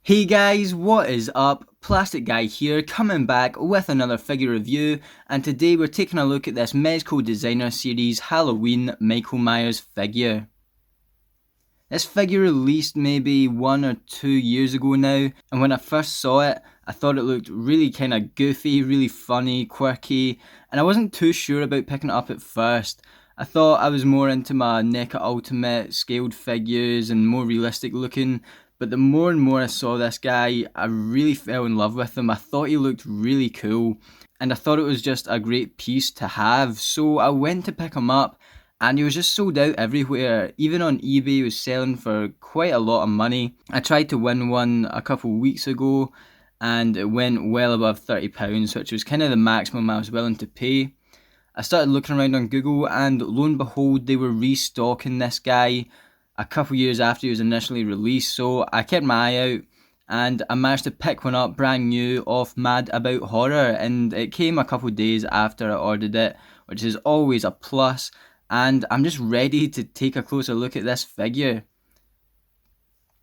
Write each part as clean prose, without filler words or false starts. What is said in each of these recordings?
Hey guys, what is up? Plastic Guy here, coming back with another figure review, and today we're taking a look at this Mezco Designer Series Halloween Michael Myers figure. This figure released maybe 1 or 2 years ago now, and when I first saw it, I thought it looked really kind of goofy, really funny, quirky, and I wasn't too sure about picking it up at first. I thought I was more into my NECA Ultimate scaled figures and more realistic looking, but the more and more I saw this guy, I really fell in love with him. I thought he looked really cool, and I thought it was just a great piece to have, so I went to pick him up, and he was just sold out everywhere. Even on eBay, he was selling for quite a lot of money. I tried to win one a couple of weeks ago, and it went well above £30, which was kind of the maximum I was willing to pay. I started looking around on Google, and lo and behold, they were restocking this guy a couple years after he was initially released, so I kept my eye out, and I managed to pick one up brand new off Mad About Horror, and it came a couple days after I ordered it, which is always a plus, and I'm just ready to take a closer look at this figure.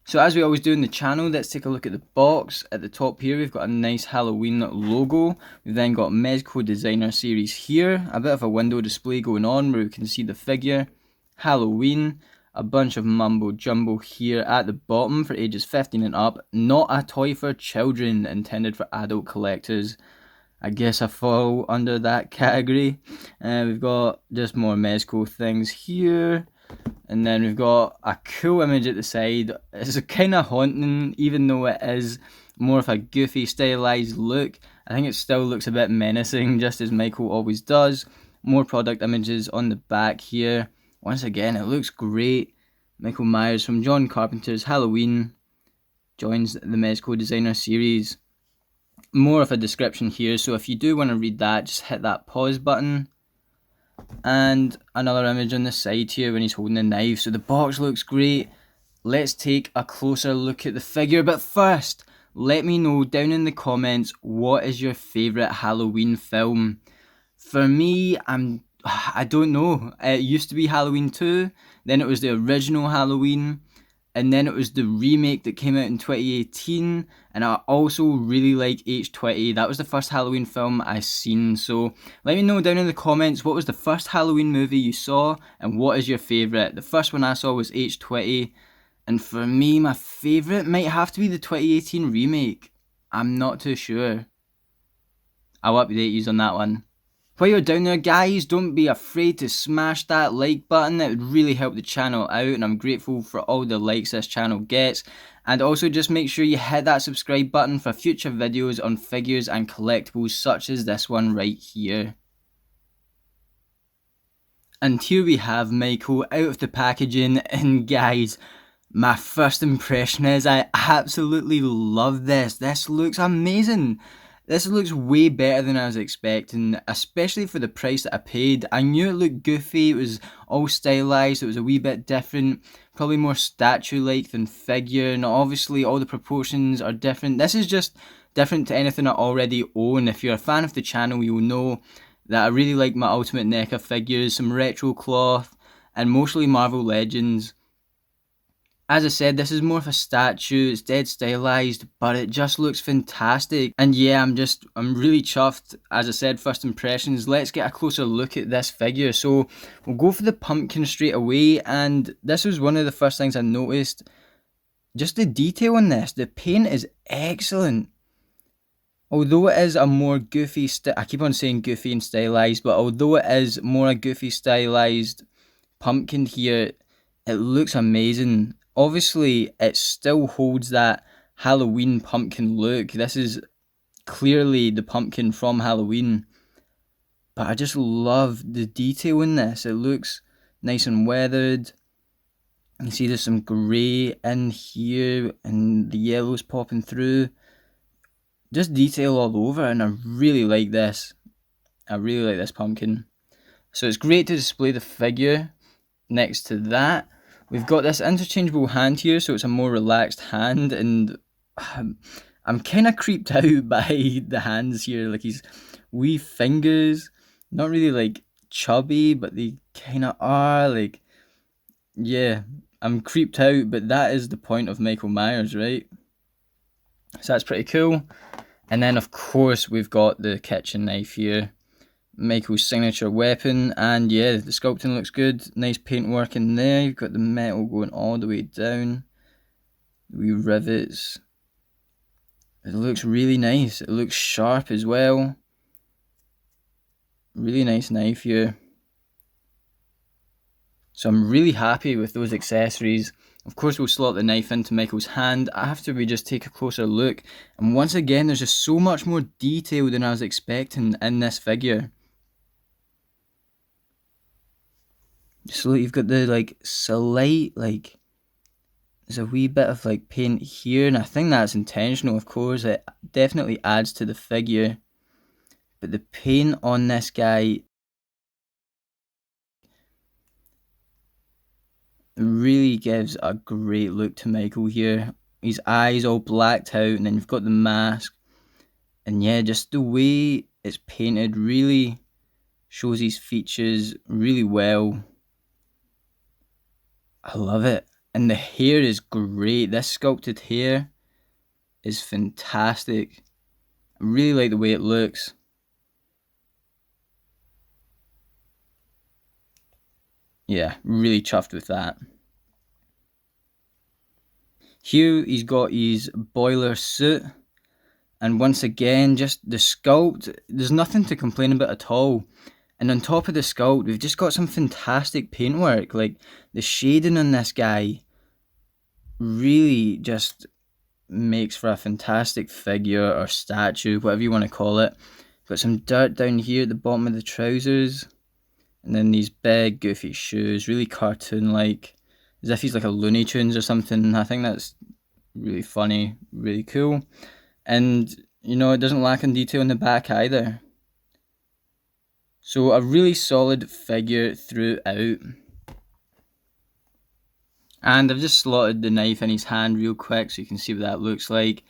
So as we always do in the channel, let's take a look at the box. At the top here, we've got a nice Halloween logo. We've then got Mezco Designer Series here, a bit of a window display going on where we can see the figure, Halloween, a bunch of mumbo jumbo here at the bottom for ages 15 and up, not a toy for children, intended for adult collectors. I guess I fall under that category. We've got just more Mezco things here. And then we've got a cool image at the side. It's kind of haunting, even though it is more of a goofy, stylized look. I think it still looks a bit menacing, just as Michael always does. More product images on the back here. Once again, it looks great. Michael Myers from John Carpenter's Halloween joins the Mezco Designer Series. More of a description here, so if you do want to read that, just hit that pause button. And another image on the side here when he's holding the knife. So the box looks great. Let's take a closer look at the figure. But first, let me know down in the comments, what is your favourite Halloween film? For me, I don't know. It used to be Halloween 2, then it was the original Halloween, and then it was the remake that came out in 2018, and I also really like H20. That was the first Halloween film I seen, so let me know down in the comments, what was the first Halloween movie you saw, and what is your favourite? The first one I saw was H20, and for me, my favourite might have to be the 2018 remake. I'm not too sure. I'll update you on that one. While you're down there, guys, don't be afraid to smash that like button. It would really help the channel out, and I'm grateful for all the likes this channel gets. And also just make sure you hit that subscribe button for future videos on figures and collectibles such as this one right here. And here we have Michael out of the packaging, and guys, my first impression is I absolutely love this. This looks amazing. This looks way better than I was expecting, especially for the price that I paid. I knew it looked goofy, it was all stylized, it was a wee bit different, probably more statue-like than figure, and obviously all the proportions are different. This is just different to anything I already own. If you're a fan of the channel, you'll know that I really like my Ultimate NECA figures, some retro cloth, and mostly Marvel Legends. As I said, this is more of a statue, it's dead stylized, but it just looks fantastic. And yeah, I'm really chuffed. As I said, first impressions. Let's get a closer look at this figure. So we'll go for the pumpkin straight away, and this was one of the first things I noticed. Just the detail on this, the paint is excellent. Although it is a more goofy, I keep on saying goofy and stylized, but although it is more a goofy stylized pumpkin here, it looks amazing. Obviously, it still holds that Halloween pumpkin look. This is clearly the pumpkin from Halloween. But I just love the detail in this. It looks nice and weathered. You see there's some grey in here, and the yellow's popping through. Just detail all over, and I really like this. I really like this pumpkin. So it's great to display the figure next to that. We've got this interchangeable hand here, so it's a more relaxed hand, and I'm kind of creeped out by the hands here, like his wee fingers, not really like chubby, but they kind of are, like, yeah, I'm creeped out, but that is the point of Michael Myers, right? So that's pretty cool. And then of course we've got the kitchen knife here, Michael's signature weapon, and yeah, the sculpting looks good, nice paintwork in there. You've got the metal going all the way down, the wee rivets. It looks really nice, it looks sharp as well. Really nice knife here. So I'm really happy with those accessories. Of course we'll slot the knife into Michael's hand. After we just take a closer look, and once again there's just so much more detail than I was expecting in this figure. So look, you've got the like slight, like there's a wee bit of like paint here, and I think that's intentional. Of course it definitely adds to the figure, but the paint on this guy really gives a great look to Michael here. His eyes all blacked out, and then you've got the mask, and yeah, just the way it's painted really shows his features really well. I love it. And the hair is great. This sculpted hair is fantastic. I really like the way it looks. Yeah, really chuffed with that. Here he's got his boiler suit, and once again, just the sculpt, there's nothing to complain about at all. And on top of the sculpt, we've just got some fantastic paintwork. Like, the shading on this guy really just makes for a fantastic figure or statue, whatever you want to call it. Got some dirt down here at the bottom of the trousers, and then these big goofy shoes, really cartoon-like, as if he's like a Looney Tunes or something. I think that's really funny, really cool. And, you know, it doesn't lack in detail in the back either. So a really solid figure throughout. And I've just slotted the knife in his hand real quick so you can see what that looks like.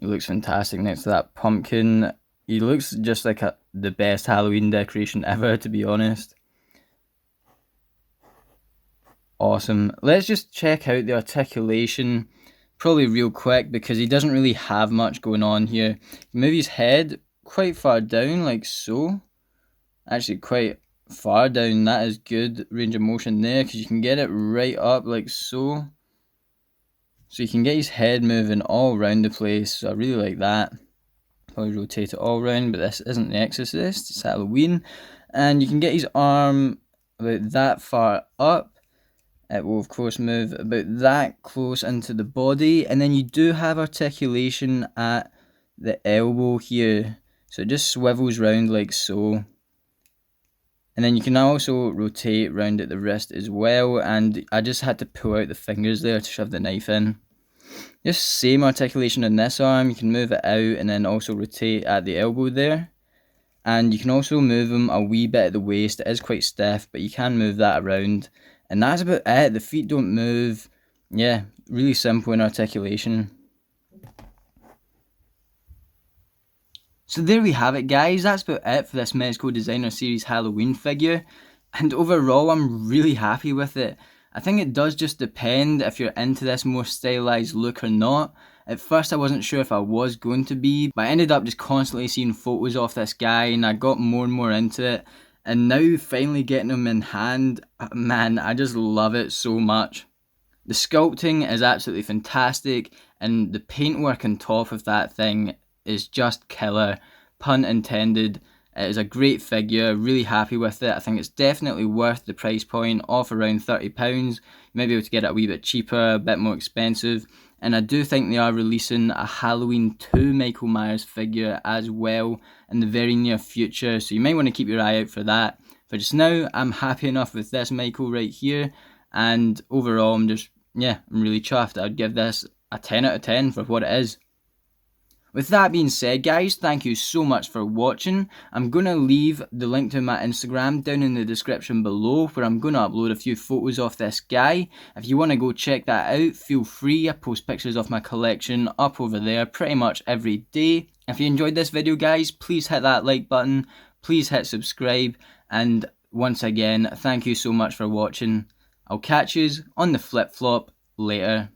He looks fantastic next to that pumpkin. He looks just like the best Halloween decoration ever, to be honest. Awesome. Let's just check out the articulation, probably real quick, because he doesn't really have much going on here. Move his head quite far down, like so. Actually, quite far down. That is good range of motion there, because you can get it right up, like so. So you can get his head moving all around the place, so I really like that. Probably rotate it all around, but this isn't The Exorcist, it's Halloween. And you can get his arm about that far up. It will of course move about that close into the body, and then you do have articulation at the elbow here, so it just swivels round like so. And then you can also rotate round at the wrist as well, and I just had to pull out the fingers there to shove the knife in. Just same articulation on this arm, you can move it out and then also rotate at the elbow there. And you can also move them a wee bit at the waist. It is quite stiff, but you can move that around. And that's about it. The feet don't move. Yeah, really simple in articulation. So there we have it, guys. That's about it for this Mezco Designer Series Halloween figure. And overall, I'm really happy with it. I think it does just depend if you're into this more stylized look or not. At first I wasn't sure if I was going to be, but I ended up just constantly seeing photos of this guy and I got more and more into it. And now finally getting him in hand, man, I just love it so much. The sculpting is absolutely fantastic, and the paintwork on top of that thing is just killer, pun intended. It is a great figure, really happy with it. I think it's definitely worth the price point of around £30. You may be able to get it a wee bit cheaper, a bit more expensive. And I do think they are releasing a Halloween 2 Michael Myers figure as well in the very near future, so you might want to keep your eye out for that. For just now, I'm happy enough with this Michael right here, and overall I'm really chuffed. I'd give this a 10 out of 10 for what it is. With that being said, guys, thank you so much for watching. I'm going to leave the link to my Instagram down in the description below, where I'm going to upload a few photos of this guy. If you want to go check that out, feel free. I post pictures of my collection up over there pretty much every day. If you enjoyed this video, guys, please hit that like button. Please hit subscribe. And once again, thank you so much for watching. I'll catch yous on the flip-flop later.